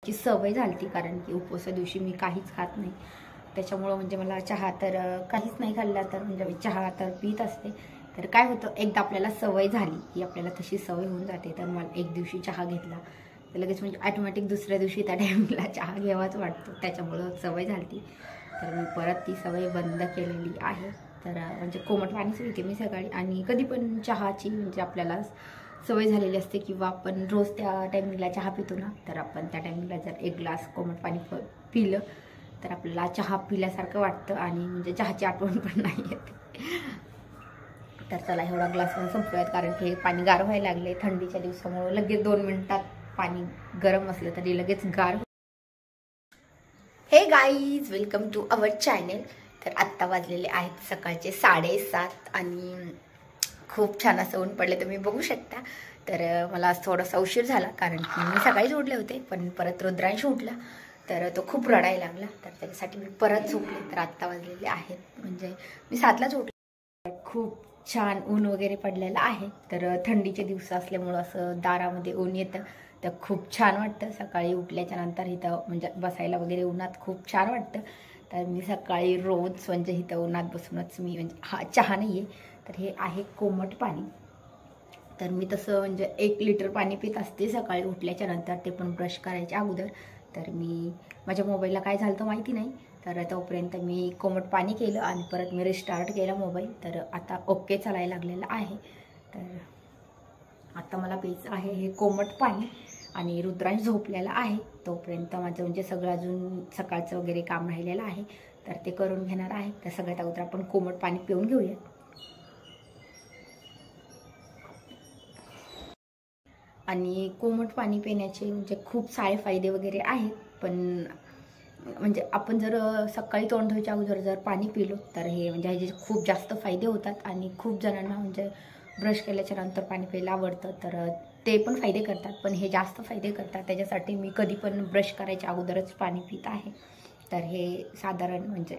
ची सवय झाली कारण की उपवासा दिवशी मी काहीच खात नाही, त्याच्यामुळं म्हणजे मला चहा तर काहीच नाही खाल्ला तर म्हणजे मी चहा तर पित असते. तर काय होतं, एकदा आपल्याला सवय झाली की आपल्याला तशी सवय होऊन जाते. तर मला एक दिवशी चहा घेतला तर लगेच म्हणजे ऑटोमॅटिक दुसऱ्या दिवशी त्या टायमिंगला चहा घ्यावाच वाटतो, त्याच्यामुळं सवय झाली. तर मी परत ती सवय बंद केलेली आहे. तर म्हणजे कोमट पाणीच पिते मी सकाळी. आणि कधी पण चहाची म्हणजे आपल्याला सवय झालेली असते किंवा आपण रोज त्या टायमिंगला चहा पितो ना, तर आपण त्या टायमिंगला जर एक ग्लास कोमट पाणी पिलं तर आपल्याला चहा पिल्यासारखं वाटतं आणि म्हणजे चहाची आठवण पण नाही येते. तर चला एवढा ग्लास पण संपूयात कारण की पाणी गार व्हायला लागले. थंडीच्या दिवसामुळे लगेच 2 मिनिटात पाणी गरम असलं तरी लगेच गार. Hey guys, welcome to our channel. तर आत्ता वाजलेले आहेत सकाळचे 7:30 आणि खूप छान असं ऊन पडले, तुम्ही बघू शकता. तर मला आज थोडासा उशीर झाला कारण की मी सकाळीच उठले होते, पण परत रुद्रांश उठला तर तो खूप रडायला लागला, तर त्याच्यासाठी मी परत झोपले. तर आत्ता वाजलेले आहेत म्हणजे मी 7लाच उठले. खूप छान ऊन वगैरे पडलेलं आहे. तर थंडीचे दिवस असल्यामुळं असं दारामध्ये ऊन येतं तर खूप छान वाटतं. सकाळी उठल्याच्या नंतर इथं म्हणजे बसायला वगैरे उन्हात खूप छान वाटतं. तर मी सकाळी रोज म्हणजे इथं उन्हात बसूनच मी म्हणजे हा चहा नाही आहे, तर हे आहे कोमट पाणी. तर मी तसं म्हणजे 1 लिटर पाणी पित असते सकाळी उठल्याच्या नंतर, ते पण ब्रश करायच्या अगोदर. तर मी माझ्या मोबाईलला काय झालं तर माहिती नाही, तर तोपर्यंत मी कोमट पाणी केलं आणि परत मी रिस्टार्ट केला मोबाईल. तर आता ओके चालायला लागलेलं आहे. तर आता मला प्यायचं आहे हे कोमट पाणी आणि रुद्रांश झोपलेला आहे. तोपर्यंत माझं म्हणजे सगळं अजून सकाळचं वगैरे काम राहिलेलं आहे, तर ते करून घेणार आहे. तर सगळ्यात अगोदर आपण कोमट पाणी पिऊन घेऊया. आणि कोमट पाणी पिण्याचे म्हणजे खूप सारे फायदे वगैरे आहेत, पण म्हणजे आपण जर सकाळी तोंड धुवायच्या अगोदर जर पाणी पिलो तर हे म्हणजे ह्याचे खूप जास्त फायदे होतात. आणि खूप जणांना म्हणजे ब्रश केल्याच्या नंतर पाणी प्यायला आवडतं, तर ते पण फायदे करतात, पण हे जास्त फायदे करतात. त्याच्यासाठी मी कधी पण ब्रश करायच्या अगोदरच पाणी पित आहे. तर हे साधारण म्हणजे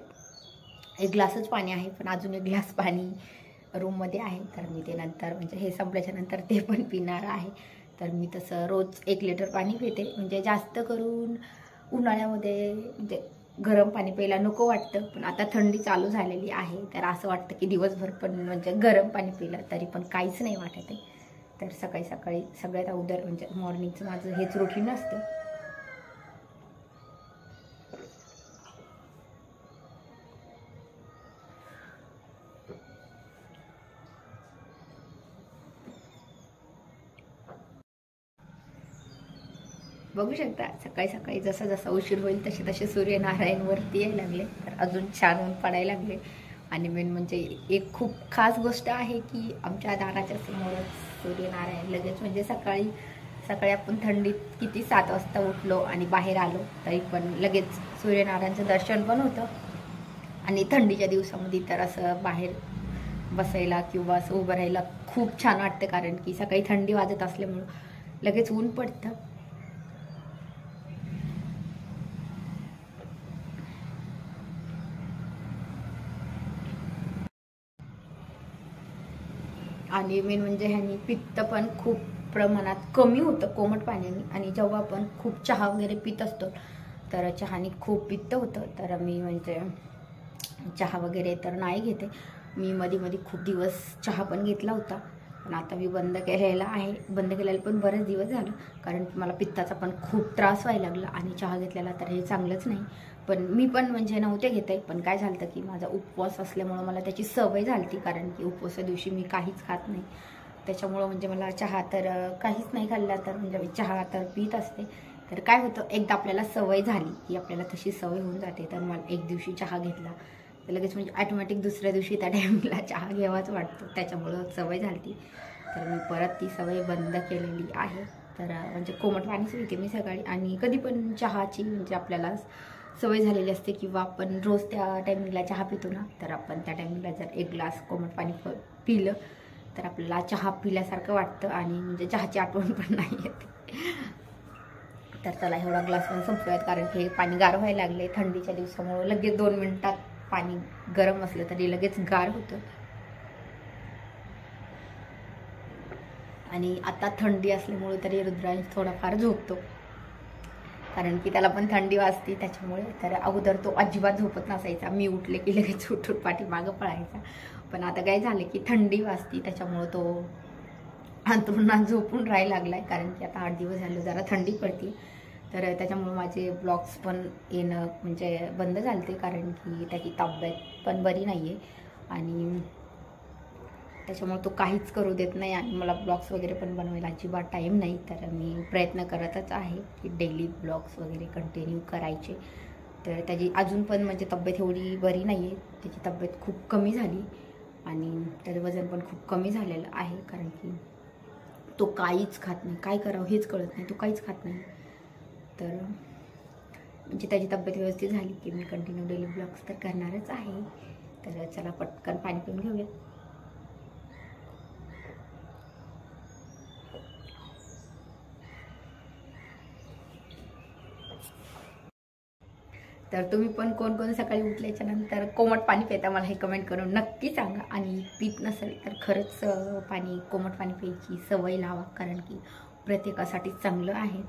1 ग्लासच पाणी आहे, पण अजून 1 ग्लास पाणी रूममध्ये आहे, तर मी ते नंतर म्हणजे हे संपल्याच्या नंतर ते पण पिणार आहे. तर मी तसं रोज 1 लिटर पाणी पिते. म्हणजे जास्त करून उन्हाळ्यामध्ये म्हणजे गरम पाणी प्यायला नको वाटतं, पण आता थंडी चालू झालेली आहे तर असं वाटतं की दिवसभर पण म्हणजे गरम पाणी पिलं तरी पण काहीच नाही वाटत आहे. तर सकाळी सकाळी सगळ्यात अगोदर म्हणजे मॉर्निंगचं माझं हेच रुटीन असतं. बघू शकता सकाळी सकाळी जसा जसा उशीर होईल तसे तसे सूर्यनारायण वरती यायला लागले, तर अजून छान ऊन पडायला लागले. आणि मेन म्हणजे एक खूप खास गोष्ट आहे की आमच्या दाराच्या समोरच सूर्यनारायण लगेच म्हणजे सकाळी सकाळी आपण थंडीत किती 7 वाजता उठलो आणि बाहेर आलो तरी पण लगेच सूर्यनारायणचं दर्शन पण होतं. आणि थंडीच्या दिवसामध्ये तर असं बाहेर बसायला किंवा असं उभं राहायला खूप छान वाटतं कारण की सकाळी थंडी वाजत असल्यामुळं लगेच ऊन पडतं. आणि मेन म्हणजे ह्यानी पित्त पण खूप प्रमाणात कमी होतं कोमट पाण्याने. आणि जेव्हा आपण खूप चहा वगैरे पित असतो तर चहाने खूप पित्त होतं. तर मी म्हणजे चहा वगैरे तर नाही घेते. मी मध्ये मध्ये खूप दिवस चहा पण घेतला होता, पण आता मी बंद केलेला आहे. बंद केलेला पण बरेच दिवस झालं कारण मला पित्ताचा पण खूप त्रास व्हायला लागला आणि चहा घेतलेला तर हे चांगलंच नाही. पण मी पण म्हणजे नव्हते घेते, पण काय झालं की माझा उपवास असल्यामुळं मला त्याची सवय झाली कारण की उपवासा दिवशी मी काहीच खात नाही, त्याच्यामुळं म्हणजे मला चहा तर काहीच नाही खाल्ला तर म्हणजे मी चहा तर पित असते. तर काय होतं, एकदा आपल्याला सवय झाली की आपल्याला तशी सवय होऊन जाते. तर मला एक दिवशी चहा घेतला तर लगेच म्हणजे ऑटोमॅटिक दुसऱ्या दिवशी त्या टायमिंगला चहा घ्यावाच वाटतो, त्याच्यामुळं सवय झाली. तर मी परत ती सवय बंद केलेली आहे. तर म्हणजे कोमट पाणीच पिते मी सकाळी. आणि कधी पण चहाची म्हणजे आपल्याला सवय झालेली असते किंवा आपण रोज त्या टायमिंगला चहा पितो ना, तर आपण त्या टायमिंगला जर 1 ग्लास कोमट पाणी पिलं तर आपल्याला चहा पिल्यासारखं वाटतं आणि म्हणजे चहाची आठवण पण नाही येते. तर चला एवढा ग्लास पण संपूयात कारण की पाणी गार व्हायला लागले. थंडीच्या दिवसामुळे लगेच 2 मिनिटात पाणी गरम असलं तरी लगेच गार होतं. आणि आता थंडी असल्यामुळे तरी रुद्रांश थोडाफार झोपतो. कारण की त्याला पण थंडी वाजते त्याच्यामुळे. तर अगोदर तो अजिबात झोपत नसायचा, मी उठले की लगेच उठून पाठीमागं पळायचा. पण आता काय झालं की थंडी वाजते त्याच्यामुळं तो अंथरुणात झोपून राहायला लागलाय, कारण की आता 8 दिवस झालं जरा थंडी पडते. तर त्याच्यामुळे माझे ब्लॉग्स पण येणं म्हणजे बंद झाले, कारण की त्याची तब्येत पण बरी नाही आहे आणि त्याच्यामुळे तो काहीच करू देत नाही आणि मला ब्लॉग्स वगैरे पण बनवायला अजिबात टाईम नाही. तर मी प्रयत्न करतच आहे की डेली ब्लॉग्स वगैरे कंटिन्यू करायचे. तर त्याची अजून पण म्हणजे तब्येत एवढी बरी नाही आहे, त्याची तब्येत खूप कमी झाली आणि त्याचं वजन पण खूप कमी झालेलं आहे, कारण की तो काहीच खात नाही. काय करावं हेच कळत नाही, तो काहीच खात नाही. तर म्हणजे त्याची तब्येत व्यवस्थित झाली की मी कंटिन्यू डेली ब्लॉग्स तर करणारच आहे. तर चला पटकन पाणी पिऊन घेऊया. तर तुम्ही पण कोण कोण सकाळी उठल्याच्या नंतर कोमट पाणी पिता मला हे कमेंट करून नक्की सांगा. आणि पीत नसेल तर खरंच कोमट पाणी प्यायची सवय लावा, कारण की प्रत्येकासाठी चांगलं आहे.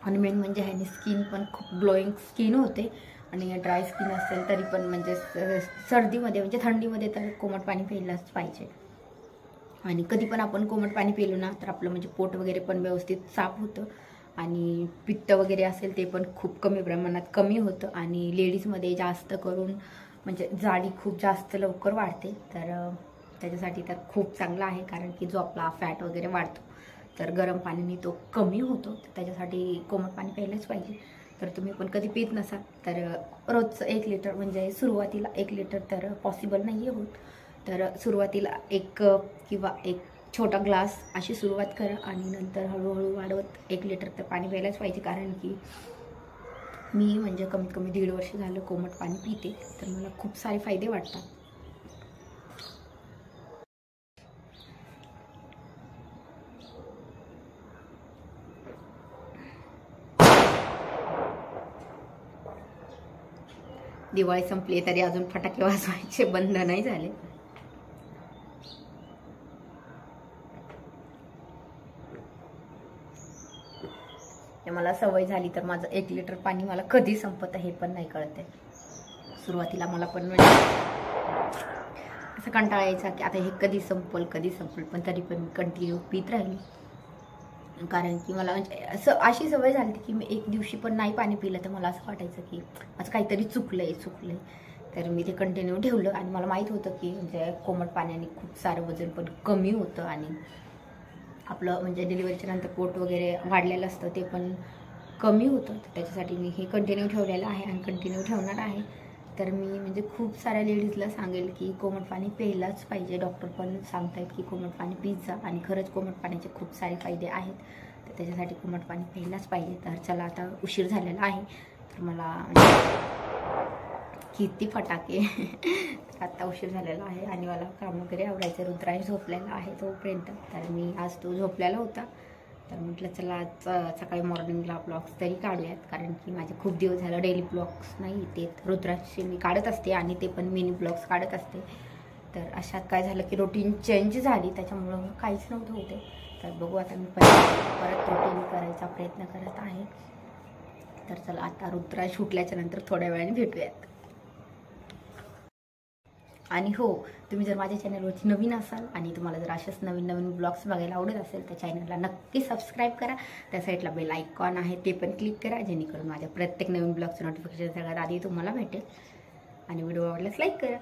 आणि मेन म्हणजे ह्याने स्किन पण खूप ग्लोईंग स्किन होते आणि ड्राय स्किन असेल तरी पण म्हणजे सर्दीमध्ये म्हणजे थंडीमध्ये तर कोमट पाणी प्यायलाच पाहिजे. आणि कधी पण आपण कोमट पाणी पिलो ना तर आपलं म्हणजे पोट वगैरे पण व्यवस्थित साफ होतं आणि पित्त वगैरे असेल ते पण खूप कमी प्रमाणात कमी होतं. आणि लेडीजमध्ये जास्त करून म्हणजे जाडी खूप जास्त लवकर वाढते, तर त्याच्यासाठी तर खूप चांगलं आहे, कारण की जो आपला फॅट वगैरे वाढतो तर गरम पाण्याने तो कमी होतो. तर त्याच्यासाठी कोमट पाणी प्यायलाच पाहिजे. तर तुम्ही पण कधी पित नसाल तर रोजचं 1 लिटर म्हणजे सुरुवातीला 1 लिटर तर पॉसिबल नाही आहे होत. तर सुरुवातीला 1 किंवा 1 छोटा ग्लास अशी सुरुवात करा आणि नंतर हळूहळू वाढवत 1 लिटर तर पाणी प्यायलाच पाहिजे. कारण की मी म्हणजे कमीत कमी 1.5 वर्ष झालं कोमट पाणी पिते, तर मला खूप सारे फायदे वाटतात. दिवाळी संपली तरी अजून फटाके वाजवायचे बंद नाही झाले. मला सवय झाली तर माझं 1 लिटर पाणी मला कधी संपत हे पण नाही कळते. सुरुवातीला मला पण म्हणजे असं कंटाळा यायचा की आता हे कधी संपल, पण तरी पण मी कंटिन्यू पित राहिली. कारण की मला म्हणजे अशी सवय झाली की मी एक दिवशी पण नाही पाणी पिलं तर मला असं वाटायचं की आज काहीतरी चुकलंय. तर मी ते कंटिन्यू ठेवलं आणि मला माहीत होतं की म्हणजे कोमट पाण्याने खूप सारं वजन पण कमी होतं आणि आपलं म्हणजे डिलिव्हरीच्या नंतर पोट वगैरे वाढलेलं असतं ते पण कमी होतं. तर त्याच्यासाठी मी हे कंटिन्यू ठेवलेलं आहे आणि कंटिन्यू ठेवणार आहे. तर मी म्हणजे खूप साऱ्या लेडीजला सांगेल की कोमट पाणी प्यायलाच पाहिजे. डॉक्टर पण सांगतायत की कोमट पाणी पीत जा आणि खरंच कोमट पाण्याचे खूप सारे फायदे आहेत. तर त्याच्यासाठी कोमट पाणी प्यायलाच पाहिजे. तर चला आता उशीर झालेला आहे, तर मला किती फटाके तर आता उशीर झालेला आहे आणि मला काम वगैरे आवडायचं. रुद्राज झोपलेला आहे तोपर्यंत, तर मी आज तो झोपलेला होता. तर म्हटलं चला आज सकाळी मॉर्निंगला ब्लॉग्स तरी काढूयात, कारण की माझे खूप दिवस झालं डेली ब्लॉग्स नाही ते रुद्राजचे मी काढत असते आणि ते पण मिनी ब्लॉग्स काढत असते. तर अशात काय झालं की रुटीन चेंज झाली, त्याच्यामुळं काहीच नव्हतं होते. तर बघू आता मी परत रुटीन करायचा प्रयत्न करत आहे. तर चला आता रुद्राज सुटल्याच्या नंतर थोड्या वेळाने भेटूयात. आणि हो, तुम्ही जर माझ्या चॅनलवरती नवीन असाल आणि तुम्हाला जर अशाच नवीन नवीन ब्लॉग्स बघायला आवडत असेल तर चॅनलला नक्की सबस्क्राईब करा. त्या साईडला बेल आयकॉन आहे ते पण क्लिक करा, जेणेकरून माझ्या प्रत्येक नवीन ब्लॉगचं नोटिफिकेशन सगळ्यात आधी तुम्हाला भेटेल. आणि व्हिडिओ आवडल्यास लाईक करा.